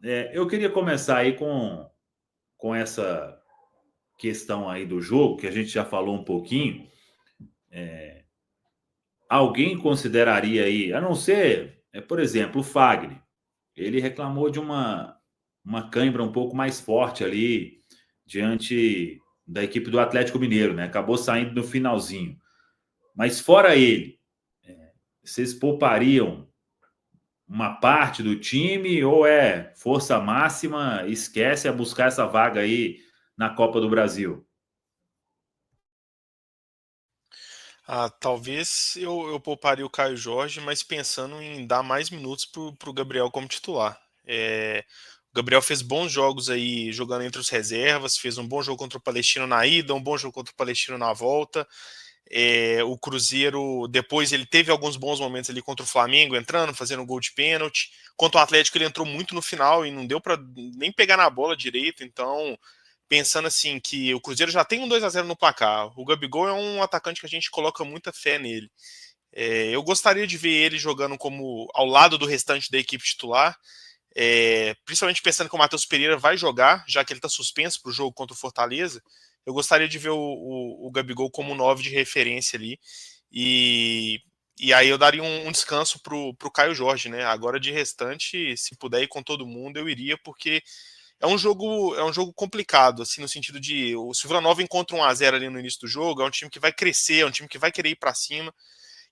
Eu queria começar aí com essa questão aí do jogo, que a gente já falou um pouquinho. Alguém consideraria aí, a não ser, por exemplo, o Fagner. Ele reclamou de uma cãibra um pouco mais forte ali diante da equipe do Atlético Mineiro, né? Acabou saindo no finalzinho. Mas fora ele, vocês poupariam uma parte do time ou é força máxima, esquece a buscar essa vaga aí na Copa do Brasil? Talvez eu pouparia o Caio Jorge, mas pensando em dar mais minutos pro Gabriel como titular. O Gabriel fez bons jogos aí jogando entre os reservas, fez um bom jogo contra o Palestino na ida, um bom jogo contra o Palestino na volta. O Cruzeiro, depois ele teve alguns bons momentos ali contra o Flamengo, entrando, fazendo um gol de pênalti. Contra o Atlético ele entrou muito no final e não deu para nem pegar na bola direito, então pensando assim que o Cruzeiro já tem um 2-0 no placar. O Gabigol é um atacante que a gente coloca muita fé nele. Eu gostaria de ver ele jogando como ao lado do restante da equipe titular, principalmente pensando que o Matheus Pereira vai jogar, já que ele está suspenso para o jogo contra o Fortaleza. Eu gostaria de ver o Gabigol como 9 de referência ali. E, e aí eu daria um descanso pro Caio Jorge, né? Agora de restante, se puder ir com todo mundo, eu iria, porque é um jogo complicado, assim, no sentido de o Vila Nova encontra 1-0 ali no início do jogo, é um time que vai crescer, é um time que vai querer ir para cima.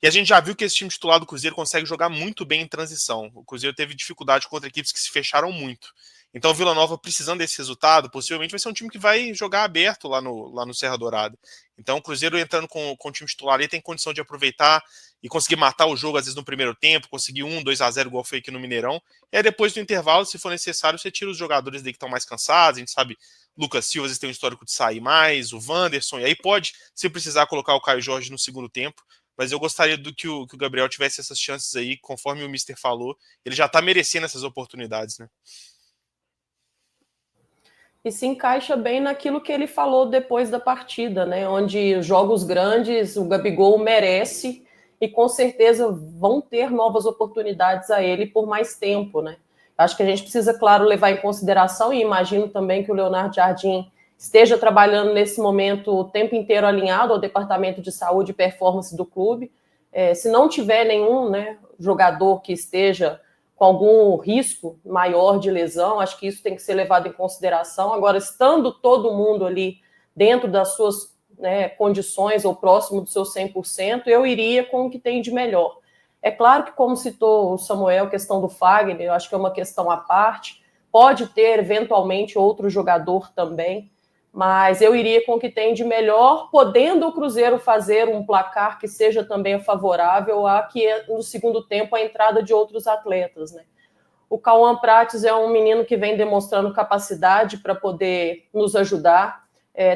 E a gente já viu que esse time titular do Cruzeiro consegue jogar muito bem em transição. O Cruzeiro teve dificuldade contra equipes que se fecharam muito. Então o Vila Nova, precisando desse resultado, possivelmente vai ser um time que vai jogar aberto lá no Serra Dourada. Então o Cruzeiro entrando com o time titular ali tem condição de aproveitar e conseguir matar o jogo, às vezes no primeiro tempo, conseguir 2-0 igual foi aqui no Mineirão. E aí depois do intervalo, se for necessário, você tira os jogadores daí que estão mais cansados. A gente sabe, Lucas Silva às vezes tem um histórico de sair mais, o Wanderson, e aí pode, se precisar, colocar o Caio Jorge no segundo tempo. Mas eu gostaria que o Gabriel tivesse essas chances aí, conforme o Mister falou. Ele já tá merecendo essas oportunidades, né? E se encaixa bem naquilo que ele falou depois da partida, né? Onde jogos grandes, o Gabigol merece e com certeza vão ter novas oportunidades a ele por mais tempo, né? Acho que a gente precisa, claro, levar em consideração, e imagino também que o Leonardo Jardim esteja trabalhando nesse momento o tempo inteiro alinhado ao Departamento de Saúde e Performance do clube. Se não tiver nenhum, né, jogador que esteja com algum risco maior de lesão, acho que isso tem que ser levado em consideração. Agora, estando todo mundo ali dentro das suas, né, condições ou próximo do seu 100%, eu iria com o que tem de melhor. É claro que, como citou o Samuel, a questão do Fagner, eu acho que é uma questão à parte, pode ter, eventualmente, outro jogador também, mas eu iria com o que tem de melhor, podendo o Cruzeiro fazer um placar que seja também favorável a que no segundo tempo a entrada de outros atletas, né? O Cauã Prates é um menino que vem demonstrando capacidade para poder nos ajudar.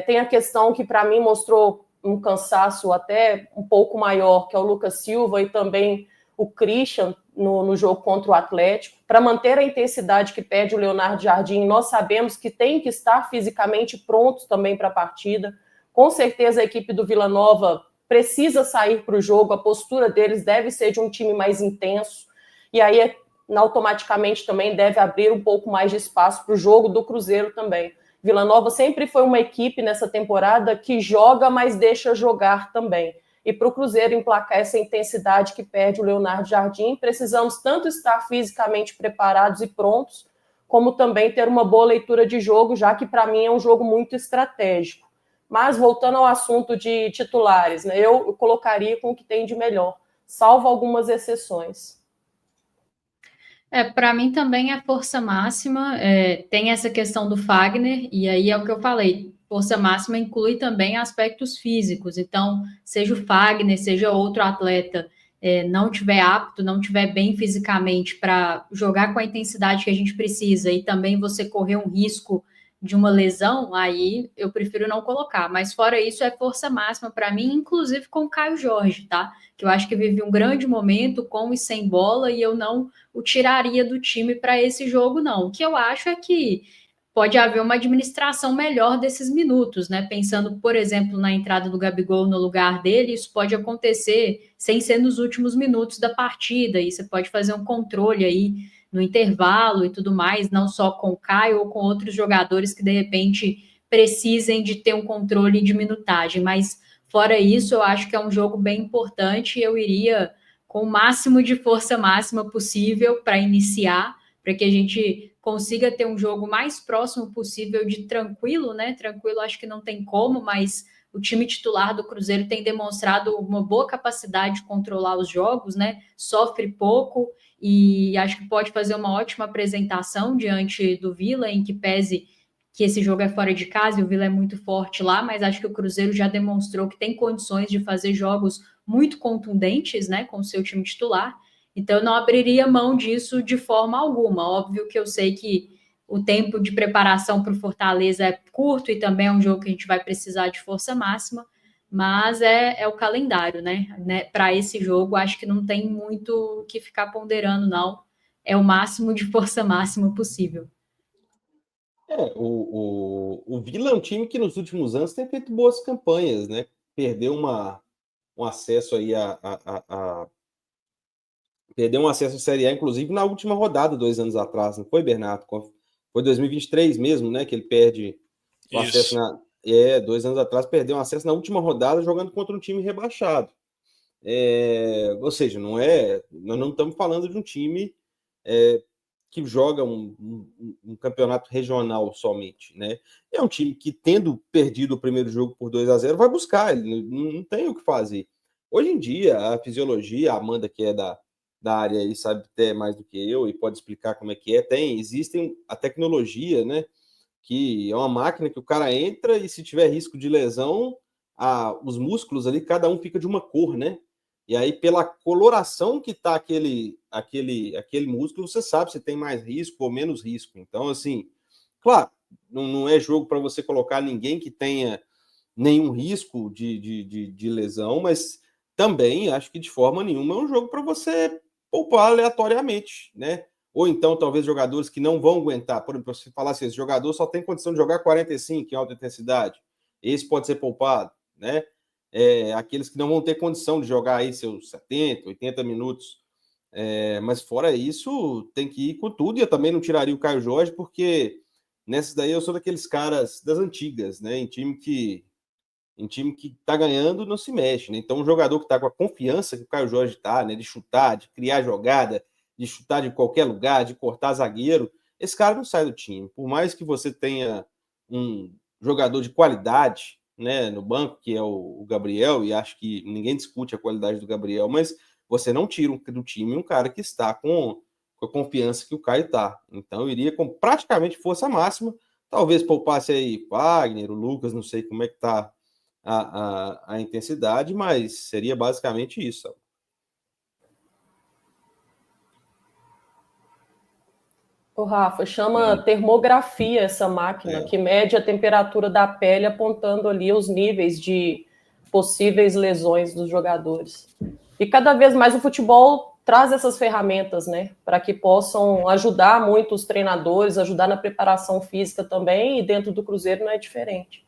Tem a questão que para mim mostrou um cansaço até um pouco maior, que é o Lucas Silva e também o Christian no jogo contra o Atlético. Para manter a intensidade que pede o Leonardo Jardim, nós sabemos que tem que estar fisicamente prontos também para a partida. Com certeza a equipe do Vila Nova precisa sair para o jogo, a postura deles deve ser de um time mais intenso, e aí automaticamente também deve abrir um pouco mais de espaço para o jogo do Cruzeiro também. Vila Nova sempre foi uma equipe nessa temporada que joga, mas deixa jogar também. E para o Cruzeiro emplacar essa intensidade que perde o Leonardo Jardim, precisamos tanto estar fisicamente preparados e prontos, como também ter uma boa leitura de jogo, já que para mim é um jogo muito estratégico. Mas voltando ao assunto de titulares, né, eu colocaria com o que tem de melhor, salvo algumas exceções. Para mim também é força máxima, tem essa questão do Fagner, e aí é o que eu falei, força máxima inclui também aspectos físicos, então, seja o Fagner, seja outro atleta, não tiver apto, não tiver bem fisicamente para jogar com a intensidade que a gente precisa, e também você correr um risco de uma lesão, aí eu prefiro não colocar, mas fora isso é força máxima para mim, inclusive com o Caio Jorge, tá? Que eu acho que vive um grande momento com e sem bola, e eu não o tiraria do time para esse jogo, não. O que eu acho é que pode haver uma administração melhor desses minutos, né? Pensando, por exemplo, na entrada do Gabigol no lugar dele, isso pode acontecer sem ser nos últimos minutos da partida, e você pode fazer um controle aí no intervalo e tudo mais, não só com o Caio ou com outros jogadores que de repente precisem de ter um controle de minutagem, mas fora isso, eu acho que é um jogo bem importante e eu iria com o máximo de força máxima possível para iniciar, para que a gente consiga ter um jogo mais próximo possível de tranquilo, né? Tranquilo acho que não tem como, mas o time titular do Cruzeiro tem demonstrado uma boa capacidade de controlar os jogos, né? Sofre pouco e acho que pode fazer uma ótima apresentação diante do Vila, em que pese que esse jogo é fora de casa e o Vila é muito forte lá, mas acho que o Cruzeiro já demonstrou que tem condições de fazer jogos muito contundentes, né, com o seu time titular. Então, eu não abriria mão disso de forma alguma. Óbvio que eu sei que o tempo de preparação para o Fortaleza é curto e também é um jogo que a gente vai precisar de força máxima, mas é o calendário, né? Para esse jogo, acho que não tem muito o que ficar ponderando, não. É o máximo de força máxima possível. O Vila é um time que nos últimos anos tem feito boas campanhas, né? Perdeu um acesso aí perdeu um acesso à Série A, inclusive na última rodada, 2 anos atrás, não foi, Bernardo? Foi 2023 mesmo, né? Que ele perde o acesso 2 anos atrás, perdeu um acesso na última rodada jogando contra um time rebaixado. Ou seja, nós não estamos falando de um time que joga um campeonato regional somente, né? É um time que, tendo perdido o primeiro jogo por 2-0, vai buscar, ele não tem o que fazer. Hoje em dia, a fisiologia, a Amanda, que é da área aí, sabe até mais do que eu e pode explicar como é que é, existem a tecnologia, né? Que é uma máquina que o cara entra e, se tiver risco de lesão, os músculos ali, cada um fica de uma cor, né? E aí, pela coloração que tá aquele músculo, você sabe se tem mais risco ou menos risco. Então, assim, claro, não é jogo para você colocar ninguém que tenha nenhum risco de lesão, mas também acho que de forma nenhuma é um jogo para você poupar aleatoriamente, né? Ou então, talvez, jogadores que não vão aguentar. Por exemplo, se falar assim, esse jogador só tem condição de jogar 45 em alta intensidade, esse pode ser poupado, né? Aqueles que não vão ter condição de jogar aí seus 70, 80 minutos. Mas fora isso, tem que ir com tudo. E eu também não tiraria o Caio Jorge, porque nessas daí eu sou daqueles caras das antigas, né? Em time que tá ganhando, não se mexe, né? Então, um jogador que tá com a confiança que o Caio Jorge tá, né? De chutar, de criar jogada, de chutar de qualquer lugar, de cortar zagueiro, esse cara não sai do time. Por mais que você tenha um jogador de qualidade, né, no banco, que é o Gabriel, e acho que ninguém discute a qualidade do Gabriel, mas você não tira do time um cara que está com a confiança que o Caio tá. Então, eu iria com praticamente força máxima, talvez poupasse aí Wagner, o Lucas, não sei como é que tá a intensidade, mas seria basicamente isso. O Rafa, chama termografia essa máquina, que mede a temperatura da pele, apontando ali os níveis de possíveis lesões dos jogadores. E cada vez mais o futebol traz essas ferramentas, né, para que possam ajudar muito os treinadores, ajudar na preparação física também, e dentro do Cruzeiro não é diferente.